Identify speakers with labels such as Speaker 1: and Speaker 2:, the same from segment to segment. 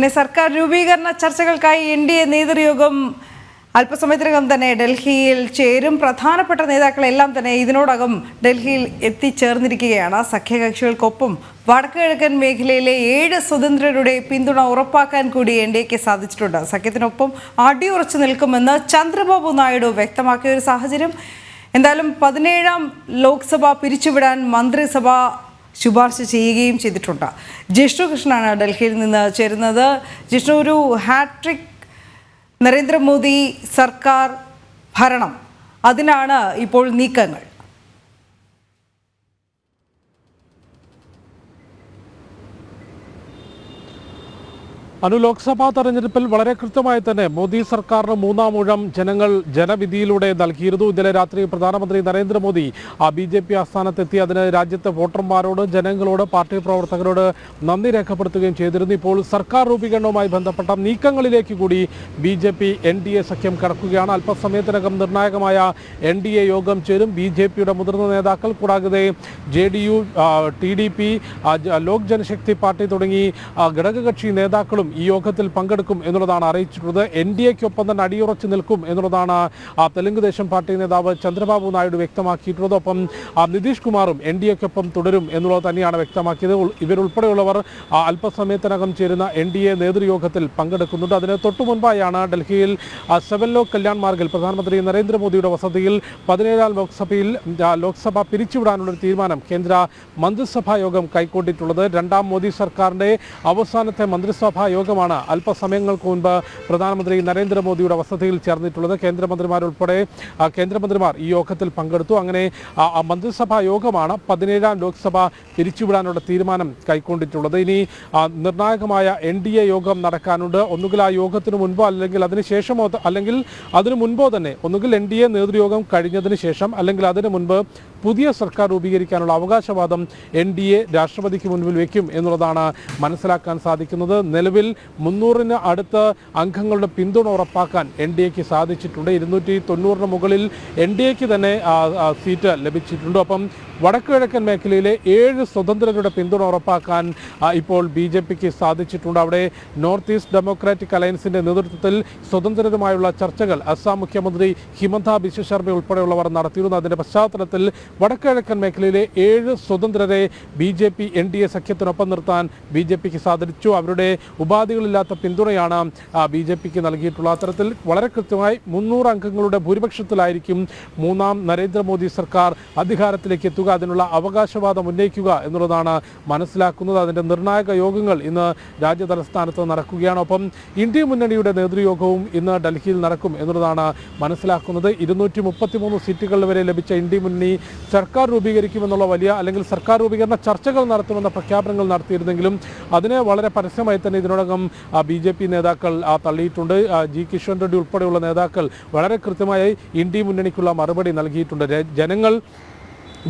Speaker 1: സർക്കാർ രൂപീകരണ ചർച്ചകൾക്കായി എൻഡിഎ നേതൃയോഗം അല്പസമയത്തിനകം തന്നെ ഡൽഹിയിൽ ചേരും. പ്രധാനപ്പെട്ട നേതാക്കളെല്ലാം തന്നെ ഇതിനോടകം ഡൽഹിയിൽ എത്തിച്ചേർന്നിരിക്കുകയാണ്. സഖ്യകക്ഷികൾക്കൊപ്പം വടക്ക് കിഴക്കൻ മേഖലയിലെ 7 സ്വതന്ത്രരുടെ പിന്തുണ ഉറപ്പാക്കാൻ കൂടി എൻഡിഎക്ക് സാധിച്ചിട്ടുണ്ട്. സഖ്യത്തിനൊപ്പം അടിയുറച്ചു നിൽക്കുമെന്ന് ചന്ദ്രബാബു നായിഡു വ്യക്തമാക്കിയ ഒരു സാഹചര്യം. എന്തായാലും 17ാം ലോക്സഭ പിരിച്ചുവിടാൻ മന്ത്രിസഭ ശുപാർശ ചെയ്യുകയും ചെയ്തിട്ടുണ്ട്. ജിഷ്ണു കൃഷ്ണനാണ് ഡൽഹിയിൽ നിന്ന് ചേരുന്നത്. ജിഷ്ണു, ഒരു ഹാട്രിക് നരേന്ദ്രമോദി സർക്കാർ ഭരണം, അതിനാണ് ഇപ്പോൾ നീക്കങ്ങൾ.
Speaker 2: ലോക്സഭാ തെരഞ്ഞെടുപ്പിൽ വളരെ കൃത്യമായി തന്നെ മോദി സർക്കാരിന് 3-ാം ഊഴം ജനങ്ങൾ ജനവിധിയിലൂടെ നൽകിയിരുന്നു. ഇന്നലെ രാത്രി പ്രധാനമന്ത്രി നരേന്ദ്രമോദി BJP ആസ്ഥാനത്തെത്തി അതിന് രാജ്യത്തെ വോട്ടർമാരോട്, ജനങ്ങളോട്, പാർട്ടി പ്രവർത്തകരോട് നന്ദി രേഖപ്പെടുത്തുകയും ചെയ്തിരുന്നു. ഇപ്പോൾ സർക്കാർ രൂപീകരണവുമായി ബന്ധപ്പെട്ട നീക്കങ്ങളിലേക്ക് കൂടി BJP NDA സഖ്യം കടക്കുകയാണ്. അല്പസമയത്തിനകം നിർണായകമായ NDA യോഗം ചേരും. BJPയുടെ മുതിർന്ന നേതാക്കൾ കൂടാതെ JDU, TDP, Lok Janshakti party തുടങ്ങി ഘടകകക്ഷി നേതാക്കളും ഈ യോഗത്തിൽ പങ്കെടുക്കും എന്നുള്ളതാണ് അറിയിച്ചിട്ടുള്ളത്. NDAക്കൊപ്പം തന്നെ അടിയുറച്ചു നിൽക്കും എന്നുള്ളതാണ് തെലുങ്കുദേശം പാർട്ടി നേതാവ് ചന്ദ്രബാബു നായിഡു വ്യക്തമാക്കിയിട്ടുള്ളത്. ഒപ്പം നിതീഷ് കുമാറും NDAക്കൊപ്പം തുടരും എന്നുള്ളത് തന്നെയാണ് വ്യക്തമാക്കിയത്. ഇവരുൾപ്പെടെയുള്ളവർ അല്പസമയത്തിനകം ചേരുന്ന NDA നേതൃയോഗത്തിൽ പങ്കെടുക്കുന്നുണ്ട്. അതിന് തൊട്ടു മുൻപായാണ് ഡൽഹിയിൽ 7 ലോക് കല്യാൺ മാർഗിൽ പ്രധാനമന്ത്രി നരേന്ദ്രമോദിയുടെ വസതിയിൽ 17ാം ലോക്സഭ പിരിച്ചുവിടാനുള്ളൊരു തീരുമാനം കേന്ദ്ര മന്ത്രിസഭാ യോഗം കൈക്കൊണ്ടിട്ടുള്ളത്. 2ാം മോദി സർക്കാരിൻ്റെ അവസാനത്തെ മന്ത്രിസഭാ യോഗമാണ് അല്പസമയങ്ങൾക്ക് മുൻപ് പ്രധാനമന്ത്രി നരേന്ദ്രമോദിയുടെ വസതിയിൽ ചേർന്നിട്ടുള്ളത്. കേന്ദ്രമന്ത്രിമാർ ഈ യോഗത്തിൽ പങ്കെടുത്തു. അങ്ങനെ മന്ത്രിസഭാ യോഗമാണ് 17ാം ലോക്സഭ പിരിച്ചുവിടാനുള്ള തീരുമാനം കൈക്കൊണ്ടിട്ടുള്ളത്. ഇനി നിർണായകമായ NDA യോഗം നടക്കാനുണ്ട്. ഒന്നുകിൽ ആ യോഗത്തിന് മുൻപോ അല്ലെങ്കിൽ അതിന് ശേഷമോ, അല്ലെങ്കിൽ അതിനു മുൻപോ തന്നെ, ഒന്നുകിൽ NDA നേതൃയോഗം കഴിഞ്ഞതിന് ശേഷം അല്ലെങ്കിൽ അതിനു മുൻപ് പുതിയ സർക്കാർ രൂപീകരിക്കാനുള്ള അവകാശവാദം NDA രാഷ്ട്രപതിക്ക് മുൻപിൽ വയ്ക്കും എന്നുള്ളതാണ് മനസ്സിലാക്കാൻ സാധിക്കുന്നത്. നിലവിൽ 300-ന് അടുത്ത് അംഗങ്ങളുടെ പിന്തുണ ഉറപ്പാക്കാൻ NDAക്ക് സാധിച്ചിട്ടുണ്ട്. 290-ന് മുകളിൽ NDAക്ക് തന്നെ സീറ്റ് ലഭിച്ചിട്ടുണ്ട്. ഒപ്പം വടക്ക് കിഴക്കൻ മേഖലയിലെ 7 സ്വതന്ത്രരുടെ പിന്തുണ ഉറപ്പാക്കാൻ ഇപ്പോൾ BJPക്ക് സാധിച്ചിട്ടുണ്ട്. അവിടെ നോർത്ത് ഈസ്റ്റ് ഡെമോക്രാറ്റിക് അലയൻസിൻ്റെ നേതൃത്വത്തിൽ സ്വതന്ത്രരുമായുള്ള ചർച്ചകൾ അസം മുഖ്യമന്ത്രി ഹിമന്ത ബിശ്വ ശർമ്മ ഉൾപ്പെടെയുള്ളവർ നടത്തിയിരുന്നു. അതിൻ്റെ പശ്ചാത്തലത്തിൽ വടക്ക് കിഴക്കൻ മേഖലയിലെ 7 സ്വതന്ത്രരെ BJP NDA സഖ്യത്തിനൊപ്പം നിർത്താൻ BJPക്ക് സാധിച്ചു. അവരുടെ ഉപാധികളില്ലാത്ത പിന്തുണയാണ് BJPക്ക് നൽകിയിട്ടുള്ള. അത്തരത്തിൽ വളരെ കൃത്യമായി 300 അംഗങ്ങളുടെ ഭൂരിപക്ഷത്തിലായിരിക്കും 3ാം നരേന്ദ്രമോദി സർക്കാർ അധികാരത്തിലേക്ക് എത്തുക, അതിനുള്ള അവകാശവാദം ഉന്നയിക്കുക എന്നുള്ളതാണ് മനസ്സിലാക്കുന്നത്. അതിൻ്റെ നിർണായക യോഗങ്ങൾ ഇന്ന് രാജ്യ തലസ്ഥാനത്ത് നടക്കുകയാണ്. ഒപ്പം ഇന്ത്യ മുന്നണിയുടെ നേതൃയോഗവും ഇന്ന് ഡൽഹിയിൽ നടക്കും എന്നുള്ളതാണ് മനസ്സിലാക്കുന്നത്. 233 സീറ്റുകൾ വരെ ലഭിച്ച ഇന്ത്യ മുന്നണി സർക്കാർ രൂപീകരിക്കുമെന്നുള്ള അല്ലെങ്കിൽ സർക്കാർ രൂപീകരണ ചർച്ചകൾ നടത്തുമെന്ന പ്രഖ്യാപനങ്ങൾ നടത്തിയിരുന്നെങ്കിലും അതിനെ വളരെ പരസ്യമായി തന്നെ ഇതിനോടകം BJP നേതാക്കൾ തള്ളിയിട്ടുണ്ട്. G കിഷൻ റെഡ്ഡി ഉൾപ്പെടെയുള്ള നേതാക്കൾ വളരെ കൃത്യമായി ഇന്ത്യ മുന്നണിക്കുള്ള മറുപടി നൽകിയിട്ടുണ്ട്. ജനങ്ങൾ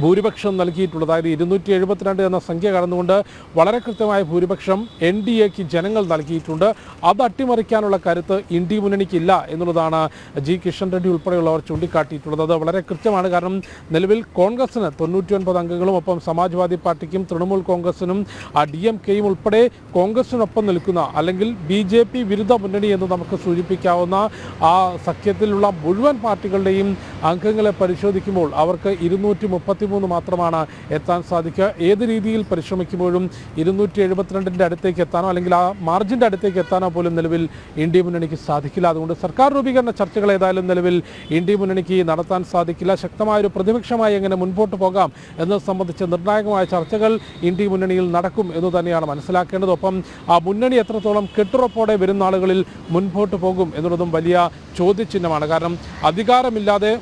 Speaker 2: ഭൂരിപക്ഷം നൽകിയിട്ടുള്ളത്, അതായത് 272 എന്ന സംഖ്യ കടന്നുകൊണ്ട് വളരെ കൃത്യമായ ഭൂരിപക്ഷം NDAക്ക് ജനങ്ങൾ നൽകിയിട്ടുണ്ട്. അത് അട്ടിമറിക്കാനുള്ള കരുത്ത് ഇന്ത്യ മുന്നണിക്കില്ല എന്നുള്ളതാണ് G കിഷൻ റെഡ്ഡി ഉൾപ്പെടെയുള്ളവർ ചൂണ്ടിക്കാട്ടിയിട്ടുള്ളത്. അത് വളരെ കൃത്യമാണ്. കാരണം നിലവിൽ കോൺഗ്രസിന് 99 അംഗങ്ങളും ഒപ്പം സമാജ്വാദി പാർട്ടിക്കും തൃണമൂൽ കോൺഗ്രസിനും DMKയും ഉൾപ്പെടെ കോൺഗ്രസിനൊപ്പം നിൽക്കുന്ന അല്ലെങ്കിൽ BJP വിരുദ്ധ മുന്നണി എന്ന് നമുക്ക് സൂചിപ്പിക്കാവുന്ന ആ സഖ്യത്തിലുള്ള മുഴുവൻ പാർട്ടികളുടെയും അംഗങ്ങളെ പരിശോധിക്കുമ്പോൾ അവർക്ക് 233 മാത്രമാണ് എത്താൻ സാധിക്കുക. ഏത് രീതിയിൽ പരിശ്രമിക്കുമ്പോഴും 272-ൻ്റെ അടുത്തേക്ക് എത്താനോ അല്ലെങ്കിൽ ആ മാർജിൻ്റെ അടുത്തേക്ക് എത്താനോ പോലും നിലവിൽ ഇന്ത്യ മുന്നണിക്ക് സാധിക്കില്ല. അതുകൊണ്ട് സർക്കാർ രൂപീകരണ ചർച്ചകൾ ഏതായാലും നിലവിൽ ഇന്ത്യ മുന്നണിക്ക് നടത്താൻ സാധിക്കില്ല. ശക്തമായൊരു പ്രതിപക്ഷമായി എങ്ങനെ മുൻപോട്ട് പോകാം എന്നത് സംബന്ധിച്ച് നിർണായകമായ ചർച്ചകൾ ഇന്ത്യ മുന്നണിയിൽ നടക്കും എന്ന് തന്നെയാണ് മനസ്സിലാക്കേണ്ടത്. ഒപ്പം ആ മുന്നണി എത്രത്തോളം കെട്ടുറപ്പോടെ വരുന്ന ആളുകളിൽ മുൻപോട്ട് പോകും എന്നുള്ളതും വലിയ ചോദ്യചിഹ്നമാണ്. കാരണം അധികാരമില്ലാതെ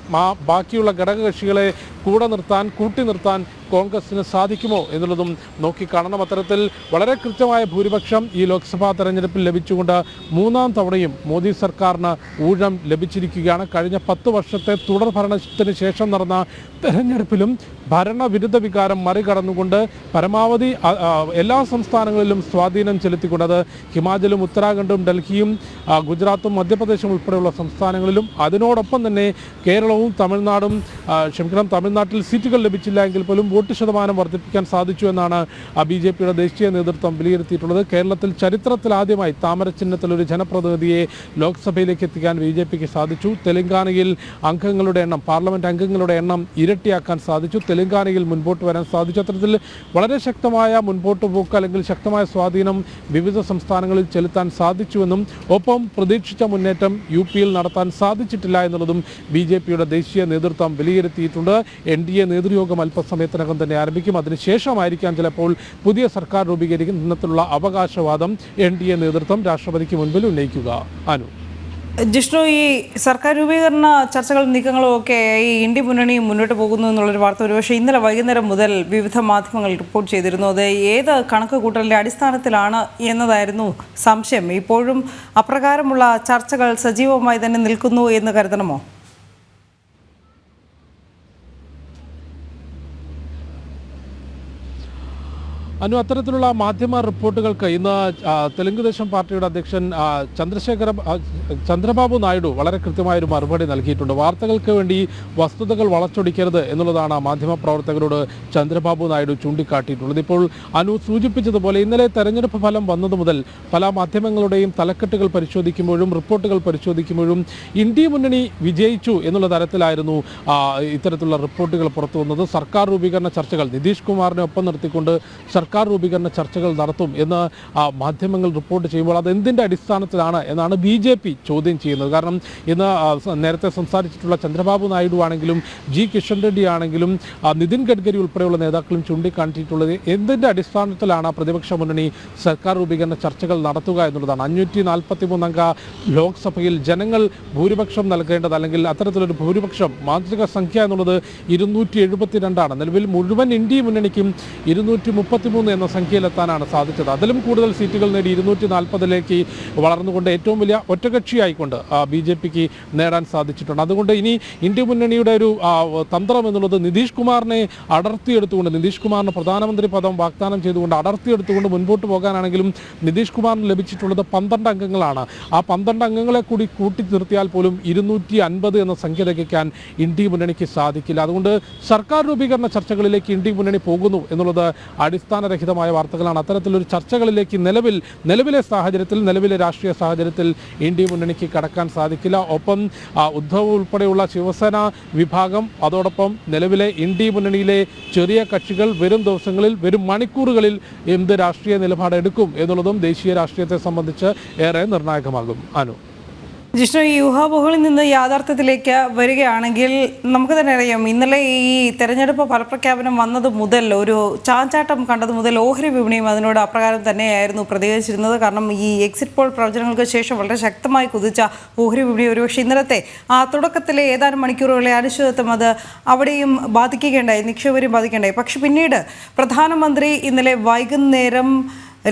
Speaker 2: ബാക്കിയുള്ള ഘടകകക്ഷികളെ കൂട്ടി നിർത്താൻ കോൺഗ്രസിന് സാധിക്കുമോ എന്നുള്ളതും നോക്കിക്കാണണം. അത്തരത്തിൽ വളരെ കൃത്യമായ ഭൂരിപക്ഷം ഈ ലോക്സഭാ തെരഞ്ഞെടുപ്പിൽ ലഭിച്ചുകൊണ്ട് 3ാം തവണയും മോദി സർക്കാരിന് ഊഴം ലഭിച്ചിരിക്കുകയാണ്. കഴിഞ്ഞ 10 വർഷത്തെ തുടർ ഭരണത്തിന് ശേഷം നടന്ന തെരഞ്ഞെടുപ്പിലും ഭരണവിരുദ്ധ വികാരം മറികടന്നുകൊണ്ട് പരമാവധി എല്ലാ സംസ്ഥാനങ്ങളിലും സ്വാധീനം ചെലുത്തിക്കൊണ്ട്, അത് ഹിമാചലും ഉത്തരാഖണ്ഡും ഡൽഹിയും ഗുജറാത്തും മധ്യപ്രദേശും ഉൾപ്പെടെയുള്ള സംസ്ഥാനങ്ങളിലും അതിനോടൊപ്പം തന്നെ കേരളവും തമിഴ്നാട്ടിൽ സീറ്റുകൾ ലഭിച്ചില്ല എങ്കിൽ പോലും വോട്ട് ശതമാനം വർദ്ധിപ്പിക്കാൻ സാധിച്ചു എന്നാണ് BJPയുടെ ദേശീയ നേതൃത്വം വിലയിരുത്തിയിട്ടുള്ളത്. കേരളത്തിൽ ചരിത്രത്തിലാദ്യമായി താമര ചിഹ്നത്തിൽ ഒരു ജനപ്രതിനിധിയെ ലോക്സഭയിലേക്ക് എത്തിക്കാൻ BJPക്ക് സാധിച്ചു. തെലങ്കാനയിൽ അംഗങ്ങളുടെ എണ്ണം, പാർലമെന്റ് അംഗങ്ങളുടെ എണ്ണം ഇരട്ടിയാക്കാൻ സാധിച്ചു. തെലങ്കാനയിൽ മുൻപോട്ട് വരാൻ സാധിച്ചു. അത്തരത്തിൽ വളരെ ശക്തമായ മുൻപോട്ട് പോക്ക് അല്ലെങ്കിൽ ശക്തമായ സ്വാധീനം വിവിധ സംസ്ഥാനങ്ങളിൽ ചെലുത്താൻ സാധിച്ചുവെന്നും ഒപ്പം പ്രതീക്ഷിച്ച മുന്നേറ്റം UPയിൽ നടത്താൻ സാധിച്ചിട്ടില്ല എന്നുള്ളതും BJPയുടെ ദേശീയ നേതൃത്വം വിലയിരുത്തിയിട്ടുണ്ട്. NDA നേതൃയോഗം അല്പസമയത്തിനകം തന്നെ ആരംഭിക്കും. അതിനുശേഷമായിരിക്കാം ചിലപ്പോൾ പുതിയ സർക്കാർ രൂപീകരിക്കുന്നതിനുള്ള അവകാശവാദം NDA നേതൃത്വം രാഷ്ട്രപതിക്ക് മുൻപിൽ ഉന്നയിക്കുക. അനു,
Speaker 1: ജിഷ്ണു, ഈ സർക്കാർ രൂപീകരണ ചർച്ചകളും നീക്കങ്ങളും ഒക്കെ ഈ ഇന്ത്യ മുന്നണി മുന്നോട്ട് പോകുന്നു എന്നുള്ളൊരു വാർത്ത ഒരുപക്ഷെ ഇന്നലെ വൈകുന്നേരം മുതൽ വിവിധ മാധ്യമങ്ങൾ റിപ്പോർട്ട് ചെയ്തിരുന്നു. അത് ഏത് കണക്ക് കൂട്ടലിൻ്റെ അടിസ്ഥാനത്തിലാണ് എന്നതായിരുന്നു സംശയം. ഇപ്പോഴും അപ്രകാരമുള്ള ചർച്ചകൾ സജീവമായി തന്നെ നിൽക്കുന്നു എന്ന് കരുതണമോ?
Speaker 2: അത്തരത്തിലുള്ള മാധ്യമ റിപ്പോർട്ടുകൾക്ക് ഇന്ന് തെലുങ്കുദേശം പാർട്ടിയുടെ അധ്യക്ഷൻ ചന്ദ്രബാബു നായിഡു വളരെ കൃത്യമായൊരു മറുപടി നൽകിയിട്ടുണ്ട്. വാർത്തകൾക്ക് വേണ്ടി വസ്തുതകൾ വളച്ചൊടിക്കരുത് എന്നുള്ളതാണ് മാധ്യമ പ്രവർത്തകരോട് ചന്ദ്രബാബു നായിഡു ചൂണ്ടിക്കാട്ടിയിട്ടുള്ളത്. ഇപ്പോൾ അനു സൂചിപ്പിച്ചതുപോലെ ഇന്നലെ തെരഞ്ഞെടുപ്പ് ഫലം വന്നതു മുതൽ പല മാധ്യമങ്ങളുടെയും തലക്കെട്ടുകൾ പരിശോധിക്കുമ്പോഴും റിപ്പോർട്ടുകൾ പരിശോധിക്കുമ്പോഴും ഇന്ത്യ മുന്നണി വിജയിച്ചു എന്നുള്ള തരത്തിലായിരുന്നു ഇത്തരത്തിലുള്ള റിപ്പോർട്ടുകൾ പുറത്തു വന്നത്. സർക്കാർ രൂപീകരണ ചർച്ചകൾ നിതീഷ് കുമാറിനെ ഒപ്പം നിർത്തിക്കൊണ്ട് സർക്കാർ രൂപീകരണ ചർച്ചകൾ നടത്തും എന്ന് മാധ്യമങ്ങൾ റിപ്പോർട്ട് ചെയ്യുമ്പോൾ അത് എന്തിൻ്റെ അടിസ്ഥാനത്തിലാണ് എന്നാണ് BJP ചോദ്യം ചെയ്യുന്നത്. കാരണം ഇന്ന് നേരത്തെ സംസാരിച്ചിട്ടുള്ള ചന്ദ്രബാബു നായിഡു ആണെങ്കിലും കിഷൻ റെഡ്ഡി ആണെങ്കിലും നിതിൻ ഗഡ്കരി ഉൾപ്പെടെയുള്ള നേതാക്കളും ചൂണ്ടിക്കാണിച്ചിട്ടുള്ളത് എന്തിൻ്റെ അടിസ്ഥാനത്തിലാണ് പ്രതിപക്ഷ മുന്നണി സർക്കാർ രൂപീകരണ ചർച്ചകൾ നടത്തുക എന്നുള്ളതാണ്. 543 അംഗ ലോക്സഭയിൽ ജനങ്ങൾ ഭൂരിപക്ഷം നൽകേണ്ടത് അല്ലെങ്കിൽ അത്തരത്തിലൊരു ഭൂരിപക്ഷം മാന്ത്രിക സംഖ്യ എന്നുള്ളത് 272 നിലവിൽ മുഴുവൻ ഇന്ത്യ മുന്നണിക്കും 233 എന്ന സംഖ്യയിലെത്താനാണ് സാധിച്ചത്. അതിലും കൂടുതൽ സീറ്റുകൾ നേടി 240 വളർന്നുകൊണ്ട് ഏറ്റവും വലിയ ഒറ്റകക്ഷിയായിക്കൊണ്ട് BJPക്ക് നേടാൻ സാധിച്ചിട്ടുണ്ട്. അതുകൊണ്ട് ഇനി ഇന്ത്യ മുന്നണിയുടെ ഒരു തന്ത്രം എന്നുള്ളത് നിതീഷ് കുമാറിനെ അടർത്തിയെടുത്തുകൊണ്ട്, നിതീഷ് കുമാറിന് പ്രധാനമന്ത്രി പദം വാഗ്ദാനം ചെയ്തുകൊണ്ട് അടർത്തിയെടുത്തുകൊണ്ട് മുൻപോട്ട് പോകാനാണെങ്കിലും നിതീഷ് കുമാറിന് ലഭിച്ചിട്ടുള്ളത് 12 അംഗങ്ങളാണ്. ആ 12 അംഗങ്ങളെ കൂടി കൂട്ടി നിർത്തിയാൽ പോലും 250 എന്ന സംഖ്യ തികയ്ക്കാൻ ഇന്ത്യ മുന്നണിക്ക് സാധിക്കില്ല. അതുകൊണ്ട് സർക്കാർ രൂപീകരണ ചർച്ചകളിലേക്ക് ഇന്ത്യ മുന്നണി പോകുന്നു എന്നുള്ളത് അടിസ്ഥാനരഹിതമായ വാർത്തകളാണ്. അത്തരത്തിലൊരു ചർച്ചകളിലേക്ക് നിലവിലെ സാഹചര്യത്തിൽ, നിലവിലെ രാഷ്ട്രീയ സാഹചര്യത്തിൽ ഇന്ത്യ മുന്നണിക്ക് കടക്കാൻ സാധിക്കില്ല. ഒപ്പം ഉദ്ധവ് ഉൾപ്പെടെയുള്ള ശിവസേന വിഭാഗം, അതോടൊപ്പം നിലവിലെ ഇന്ത്യ മുന്നണിയിലെ ചെറിയ കക്ഷികൾ വരും ദിവസങ്ങളിൽ, വരും മണിക്കൂറുകളിൽ എന്ത് രാഷ്ട്രീയ നിലപാടെടുക്കും എന്നുള്ളതും ദേശീയ രാഷ്ട്രീയത്തെ സംബന്ധിച്ച് ഏറെ നിർണായകമാകും. അനു,
Speaker 1: ജിഷ്ണു, ഈ ഊഹാപോഹങ്ങളിൽ നിന്ന് യാഥാർത്ഥ്യത്തിലേക്ക് വരികയാണെങ്കിൽ നമുക്ക് തന്നെ അറിയാം, ഇന്നലെ ഈ തെരഞ്ഞെടുപ്പ് ഫലപ്രഖ്യാപനം വന്നത് മുതൽ, ഒരു ചാഞ്ചാട്ടം കണ്ടത് മുതൽ ഓഹരി വിപണിയും അതിനോട് അപ്രകാരം തന്നെയായിരുന്നു പ്രതികരിച്ചിരുന്നത്. കാരണം ഈ എക്സിറ്റ് പോൾ പ്രവചനങ്ങൾക്ക് ശേഷം വളരെ ശക്തമായി കുതിച്ച ഓഹരി വിപണി ഒരുപക്ഷെ ഇന്നലത്തെ തുടക്കത്തിലെ ഏതാനും മണിക്കൂറുകളെ അനിശ്ചിതത്വം അത് അവിടെയും ബാധിക്കുകയുണ്ടായി, നിക്ഷേപരെയും ബാധിക്കുകയുണ്ടായി. പക്ഷെ പിന്നീട് പ്രധാനമന്ത്രി ഇന്നലെ വൈകുന്നേരം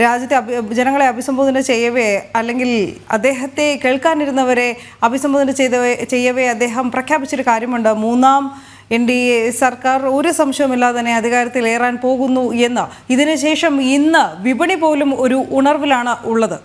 Speaker 1: രാജ്യത്തെ ജനങ്ങളെ അഭിസംബോധന ചെയ്യവേ, അല്ലെങ്കിൽ അദ്ദേഹത്തെ കേൾക്കാനിരുന്നവരെ അഭിസംബോധന ചെയ്യവേ അദ്ദേഹം പ്രഖ്യാപിച്ചൊരു കാര്യമുണ്ട്. 3ാം NDA സർക്കാർ ഒരു സംശയവുമില്ലാതെ തന്നെ അധികാരത്തിലേറാൻ പോകുന്നു എന്ന്. ഇതിനുശേഷം ഇന്ന് വിപണി പോലും ഒരു ഉണർവിലാണ് ഉള്ളത്.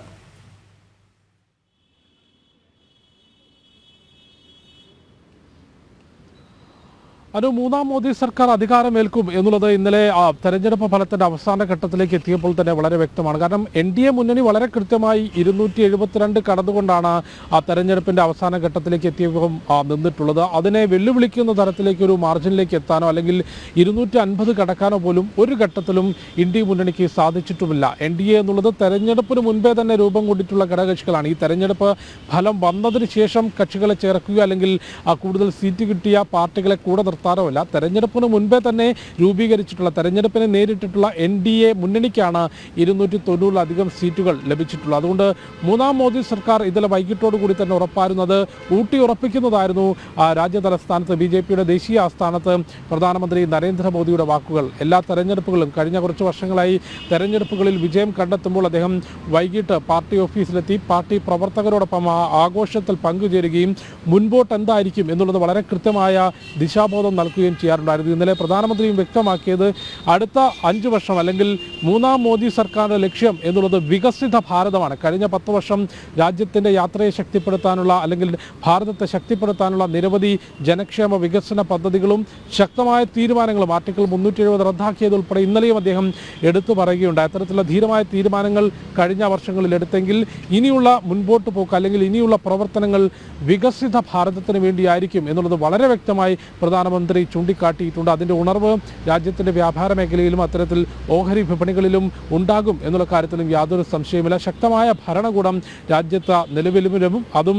Speaker 2: ഒരു 3ാം മോദി സർക്കാർ അധികാരമേൽക്കും എന്നുള്ളത് ഇന്നലെ തെരഞ്ഞെടുപ്പ് ഫലത്തിന്റെ അവസാന ഘട്ടത്തിലേക്ക് എത്തിയപ്പോൾ തന്നെ വളരെ വ്യക്തമാണ്. കാരണം NDA മുന്നണി വളരെ കൃത്യമായി 272 കടന്നുകൊണ്ടാണ് ആ തെരഞ്ഞെടുപ്പിന്റെ അവസാന ഘട്ടത്തിലേക്ക് എത്തിയപ്പോൾ നിന്നിട്ടുള്ളത്. അതിനെ വെല്ലുവിളിക്കുന്ന തരത്തിലേക്ക് ഒരു മാർജിനിലേക്ക് എത്താനോ അല്ലെങ്കിൽ 250 കടക്കാനോ പോലും ഒരു ഘട്ടത്തിലും ഇന്ത്യ മുന്നണിക്ക് സാധിച്ചിട്ടുമില്ല. NDA എന്നുള്ളത് തെരഞ്ഞെടുപ്പിന് മുൻപേ തന്നെ രൂപം കൊണ്ടിട്ടുള്ള ഘടകകക്ഷികളാണ്. ഈ തെരഞ്ഞെടുപ്പ് ഫലം വന്നതിന് ശേഷം കക്ഷികളെ ചേർക്കുക അല്ലെങ്കിൽ കൂടുതൽ സീറ്റ് കിട്ടിയ പാർട്ടികളെ കൂടെ നിർത്താനോല്ല. തെരഞ്ഞെടുപ്പിന് മുൻപേ തന്നെ രൂപീകരിച്ചിട്ടുള്ള, തെരഞ്ഞെടുപ്പിനെ നേരിട്ടിട്ടുള്ള NDA മുന്നണിക്കാണ് 290-ലധികം സീറ്റുകൾ ലഭിച്ചിട്ടുള്ളത്. അതുകൊണ്ട് 3ാം മോദി സർക്കാർ ഇന്നലെ വൈകിട്ടോടുകൂടി തന്നെ ഉറപ്പായിരുന്നത്, ഉറപ്പിക്കുന്നതായിരുന്നു രാജ്യതലസ്ഥാനത്ത് BJPയുടെ ദേശീയ ആസ്ഥാനത്ത് പ്രധാനമന്ത്രി നരേന്ദ്രമോദിയുടെ വാക്കുകൾ. എല്ലാ തെരഞ്ഞെടുപ്പുകളും കഴിഞ്ഞ കുറച്ച് വർഷങ്ങളായി തെരഞ്ഞെടുപ്പുകളിൽ വിജയം കണ്ടെത്തുമ്പോൾ അദ്ദേഹം വൈകിട്ട് പാർട്ടി ഓഫീസിലെത്തി പാർട്ടി പ്രവർത്തകരോടൊപ്പം ആ ആഘോഷത്തിൽ പങ്കുചേരുകയും മുൻപോട്ട് എന്തായിരിക്കും എന്നുള്ളത് വളരെ കൃത്യമായ ദിശാബോധം വാഗ്ദാനങ്ങളും നൽകുകയും ചെയ്യാറുണ്ടായിരുന്നു. ഇന്നലെ പ്രധാനമന്ത്രിയും വ്യക്തമാക്കിയത് അടുത്ത 5 വർഷം അല്ലെങ്കിൽ 3ാം മോദി സർക്കാരിൻ്റെ ലക്ഷ്യം എന്നുള്ളത് വികസിത ഭാരതമാണ്. കഴിഞ്ഞ 10 വർഷം രാജ്യത്തിൻ്റെ യാത്രയെ ശക്തിപ്പെടുത്താനുള്ള അല്ലെങ്കിൽ ഭാരതത്തെ ശക്തിപ്പെടുത്താനുള്ള നിരവധി ജനക്ഷേമ വികസന പദ്ധതികളും ശക്തമായ തീരുമാനങ്ങളും ആർട്ടിക്കിൾ 370 റദ്ദാക്കിയതുൾപ്പെടെ ഇന്നലെയും അദ്ദേഹം എടുത്തു പറയുകയുണ്ട്. അത്തരത്തിലുള്ള ധീരമായ തീരുമാനങ്ങൾ കഴിഞ്ഞ വർഷങ്ങളിൽ എടുത്തെങ്കിൽ ഇനിയുള്ള മുൻപോട്ട് പോക്ക് അല്ലെങ്കിൽ ഇനിയുള്ള പ്രവർത്തനങ്ങൾ വികസിത ഭാരതത്തിന് വേണ്ടിയായിരിക്കും എന്നുള്ളത് വളരെ വ്യക്തമായി പ്രധാനമന്ത്രി ചൂണ്ടിക്കാട്ടിയിട്ടുണ്ട്. അതിൻ്റെ ഉണർവ് രാജ്യത്തിൻ്റെ വ്യാപാര മേഖലയിലും അത്തരത്തിൽ ഓഹരി വിപണികളിലും ഉണ്ടാകും എന്നുള്ള കാര്യത്തിലും യാതൊരു സംശയമില്ല. ശക്തമായ ഭരണകൂടം രാജ്യത്ത് നിലവിലും അതും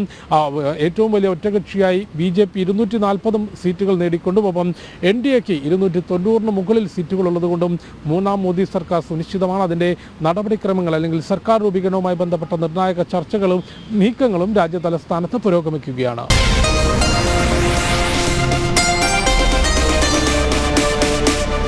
Speaker 2: ഏറ്റവും വലിയ ഒറ്റകക്ഷിയായി BJP 240 സീറ്റുകൾ നേടിക്കൊണ്ടും ഒപ്പം NDAക്ക് 290 മുകളിൽ സീറ്റുകൾ ഉള്ളതുകൊണ്ടും 3ാം മോദി സർക്കാർ സുനിശ്ചിതമാണ്. അതിൻ്റെ നടപടിക്രമങ്ങൾ അല്ലെങ്കിൽ സർക്കാർ രൂപീകരണവുമായി ബന്ധപ്പെട്ട നിർണായക ചർച്ചകളും നീക്കങ്ങളും രാജ്യ തലസ്ഥാനത്ത് പുരോഗമിക്കുകയാണ്.